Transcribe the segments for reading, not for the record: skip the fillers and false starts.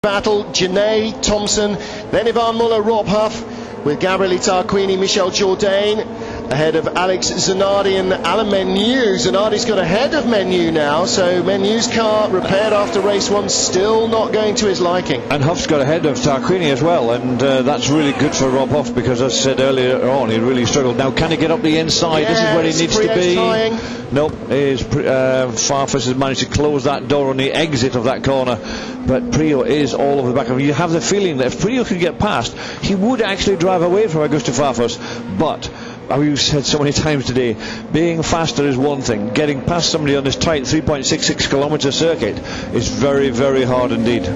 Battle, Janae, Thompson, then Ivan Muller, Rob Huff, with Gabriele Tarquini, Michel Jourdain, ahead of Alex Zanardi and Alain Menu. Zanardi's got ahead of Menu now, so Menu's car, repaired after race one, still not going to his liking. And Huff's got ahead of Tarquini as well, and that's really good for Rob Huff, because as I said earlier on, he really struggled. Now, can he get up the inside? Yeah, this is where he needs to be. Trying. Nope, Farfus has managed to close that door on the exit of that corner, but Prio is all over the back of him. You have the feeling that if Prio could get past, he would actually drive away from Augusto Farfus, but we've said so many times today, being faster is one thing. Getting past somebody on this tight 3.66 kilometre circuit is very, very hard indeed.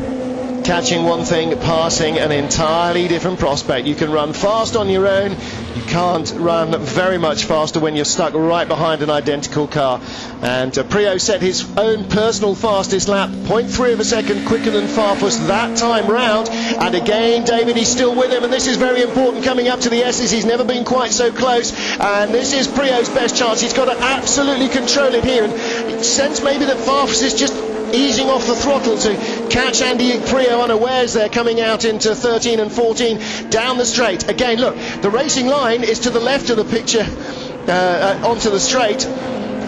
Catching one thing, passing an entirely different prospect. You can run fast on your own. You can't run very much faster when you're stuck right behind an identical car. And Prio set his own personal fastest lap, 0.3 of a second quicker than Farfus that time round. And again, David, he's still with him, and this is very important coming up to the S's. He's never been quite so close, and this is Prio's best chance. He's got to absolutely control it here, and it sense maybe that Farfus is just easing off the throttle to catch Andy Prio unawares there, coming out into 13 and 14 down the straight. Again, look, the racing line is to the left of the picture onto the straight.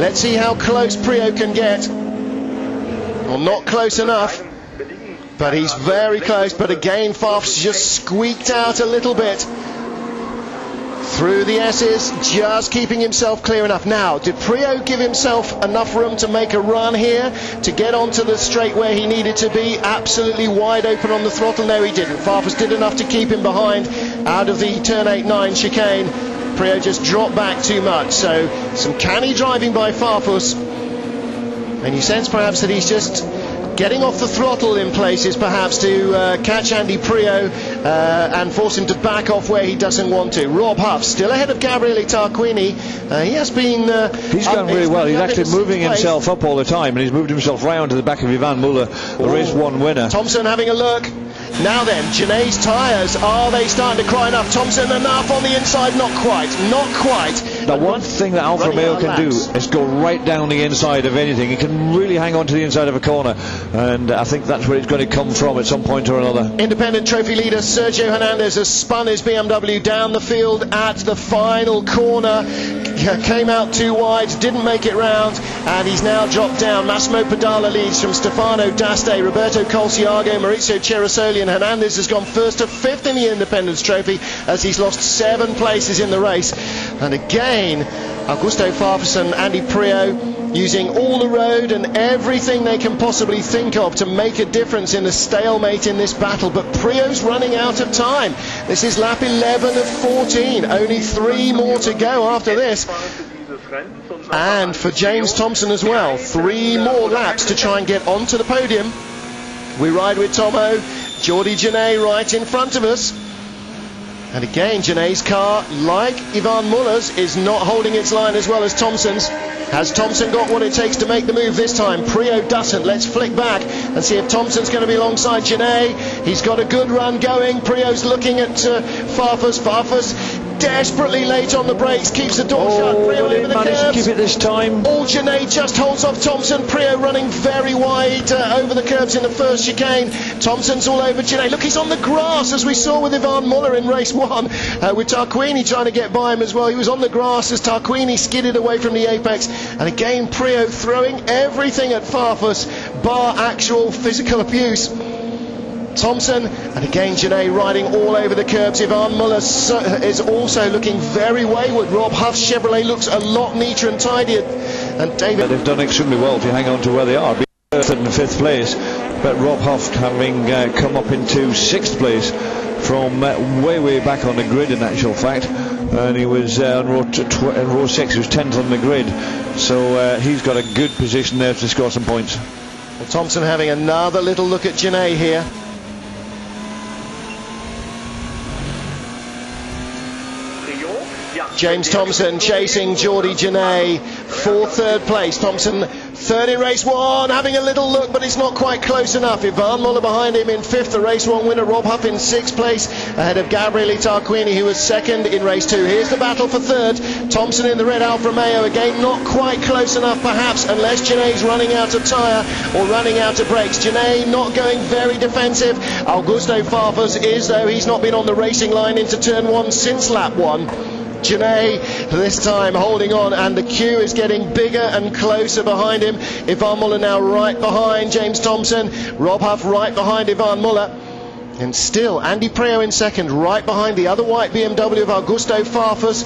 Let's see how close Prio can get. Well, not close enough, but he's very close. But again, Farfus just squeaked out a little bit through the S's, just keeping himself clear enough. Now, did Prio give himself enough room to make a run here, to get onto the straight where he needed to be, absolutely wide open on the throttle? No, he didn't. Farfus did enough to keep him behind out of the turn 8-9 chicane. Prio just dropped back too much, so some canny driving by Farfus, and you sense perhaps that he's just getting off the throttle in places, perhaps to catch Andy Prio and force him to back off where he doesn't want to. Rob Huff still ahead of Gabriele Tarquini. He has been he's done really well. He's actually moving himself up all the time, and he's moved himself round to the back of Ivan Muller, the race one winner. Thompson having a look. Now then, Janae's tyres, are they starting to cry enough? Thompson enough on the inside? Not quite, not quite. The one thing that Alfa Romeo can do is go right down the inside of anything. He can really hang on to the inside of a corner, and I think that's where it's going to come from at some point or another. Independent trophy leader Sergio Hernandez has spun his BMW down the field at the final corner. Came out too wide, didn't make it round, and he's now dropped down. Massimo Pedala leads from Stefano D'Aste, Roberto Colciago, Maurizio Cerasoli, and Hernandez has gone first to fifth in the Independence Trophy as he's lost 7 places in the race. And again, Augusto Farfus and Andy Prio using all the road and everything they can possibly think of to make a difference in the stalemate in this battle. But Prio's running out of time. This is lap 11 of 14. Only 3 more to go after this. And for James Thompson as well, 3 more laps to try and get onto the podium. We ride with Tomo, Jordi Janae right in front of us. And again, Janae's car, like Ivan Muller's, is not holding its line as well as Thompson's. Has Thompson got what it takes to make the move this time? Prio doesn't. Let's flick back and see if Thompson's going to be alongside Janae. He's got a good run going. Prio's looking at Farfus. Farfus desperately late on the brakes, keeps the door shut. Prio over the managed curbs. To keep it this time. All Janae just holds off Thompson. Prio running very wide over the curbs in the first chicane. Thompson's all over Janae. Look, he's on the grass, as we saw with Ivan Muller in race 1, with Tarquini trying to get by him as well. He was on the grass as Tarquini skidded away from the apex. And again, Prio throwing everything at Farfus, bar actual physical abuse. Thompson, and again Janae riding all over the curbs. Ivan Muller is also looking very wayward. Rob Huff's Chevrolet looks a lot neater and tidier. And David, they've done extremely well to hang on to where they are, being 3rd and 5th place. But Rob Huff having come up into 6th place from way back on the grid in actual fact, and he was on row 6, he was 10th on the grid, so he's got a good position there to score some points. Well, Thompson having another little look at Janae here. James Thompson chasing Geordie Janay for third place. Thompson third in race one, having a little look, but it's not quite close enough. Ivan Muller behind him in fifth, the race one winner. Rob Huff in sixth place, ahead of Gabriele Tarquini, who was second in race two. Here's the battle for third. Thompson in the red Alfa Romeo, again not quite close enough perhaps, unless Janay's running out of tyre or running out of brakes. Janay not going very defensive. Augusto Farfus is, though, he's not been on the racing line into turn one since lap one. Janay this time holding on, and the queue is getting bigger and closer behind him. Ivan Muller now right behind James Thompson, Rob Huff right behind Ivan Muller, and still Andy Preo in second, right behind the other white BMW of Augusto Farfus.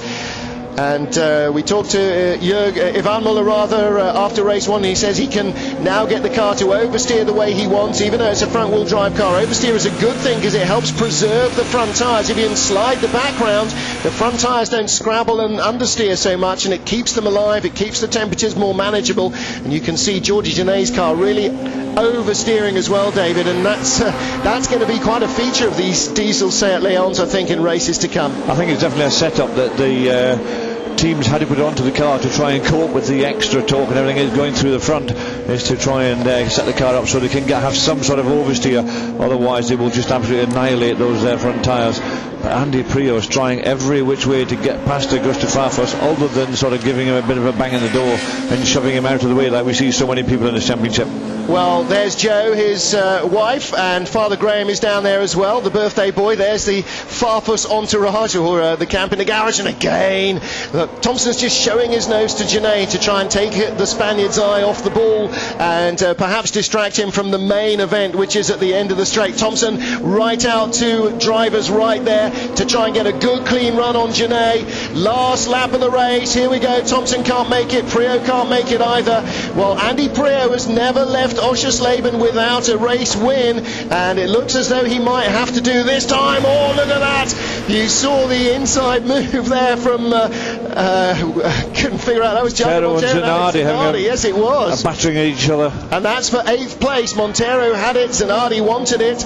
And we talked to Ivan Muller after race one. He says he can now get the car to oversteer the way he wants, even though it's a front wheel drive car. Oversteer is a good thing because it helps preserve the front tyres. If you can slide the back round, the front tyres don't scrabble and understeer so much, and it keeps them alive, it keeps the temperatures more manageable. And you can see Geordie Janay's car really oversteering as well, David, and that's going to be quite a feature of these diesel Seat Leons, I think, in races to come. I think it's definitely a setup that the teams had to put onto the car to try and cope with the extra torque and everything is going through the front, is to try and set the car up so they can have some sort of oversteer. Otherwise they will just absolutely annihilate those front tyres. But Andy Preo is trying every which way to get past Augusto Farfus, other than sort of giving him a bit of a bang in the door and shoving him out of the way like we see so many people in this championship. Well, there's Joe, his wife, and Father Graham is down there as well, the birthday boy. There's the Farfus entourage, or the camp in the garage. And again, look, Thompson's just showing his nose to Janay to try and take the Spaniard's eye off the ball and perhaps distract him from the main event, which is at the end of the straight. Thompson right out to drivers right there to try and get a good clean run on Janay. Last lap of the race, here we go. Thompson can't make it, Preo can't make it either. Well, Andy Preo has never left Oschersleben without a race win, and it looks as though he might have to do this time. Oh, look at that! You saw the inside move there from couldn't figure out, that was Montero and Zanardi. Yes, it was. Battering each other. And that's for 8th place. Montero had it, Zanardi wanted it.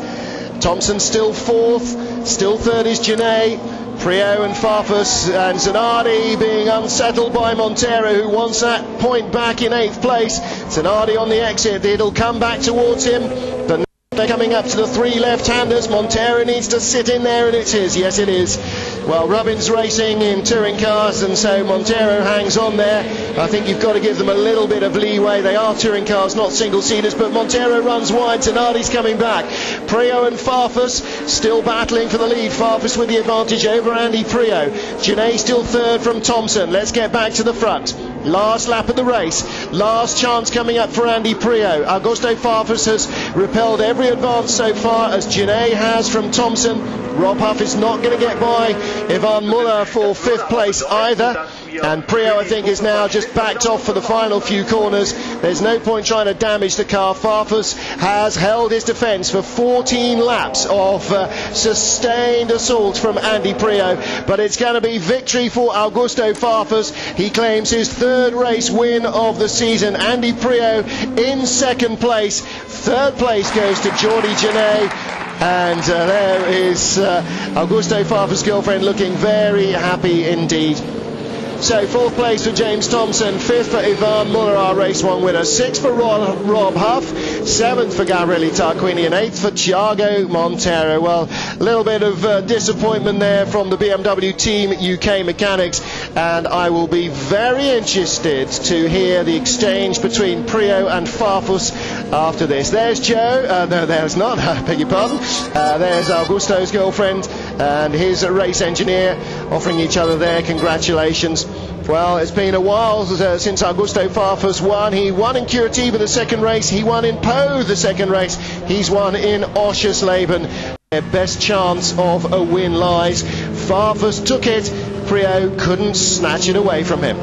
Thompson still 4th, still 3rd is Janay. Preo and Farfus, and Zanardi being unsettled by Montero, who wants that point back in 8th place. Zanardi on the exit, it'll come back towards him, but they're coming up to the 3 left-handers. Montero needs to sit in there, and it is. Yes, it is. Well, Rubin's racing in touring cars, and so Montero hangs on there. I think you've got to give them a little bit of leeway. They are touring cars, not single-seaters, but Montero runs wide. Zanardi's coming back. Preo and Farfus still battling for the lead. Farfus with the advantage over Andy Preo. Janay still 3rd from Thompson. Let's get back to the front. Last lap of the race. Last chance coming up for Andy Preo. Augusto Farfus has repelled every advance so far, as Janay has from Thompson. Rob Huff is not going to get by Ivan Muller for 5th place either. And Preo, I think, is now just backed off for the final few corners. There's no point trying to damage the car. Farfus has held his defence for 14 laps of sustained assault from Andy Preo. But it's going to be victory for Augusto Farfus. He claims his 3rd race win of the season. Andy Preo in 2nd place. 3rd place goes to Geordie Janay. And there is Augusto Farfus' girlfriend looking very happy indeed. So 4th place for James Thompson, 5th for Ivan Muller, our race 1 winner, 6th for Rob Huff, 7th for Gabriele Tarquini, and 8th for Thiago Montero. Well, a little bit of disappointment there from the BMW team UK mechanics, and I will be very interested to hear the exchange between Preo and Farfus after this. There's Joe, no there's not, I beg your pardon, there's Augusto's girlfriend and his race engineer offering each other their congratulations. Well, it's been a while since Augusto Farfus won. He won in Curitiba the 2nd race, he won in Po the 2nd race, he's won in Oschersleben. Their best chance of a win lies. Farfus took it, Preo couldn't snatch it away from him.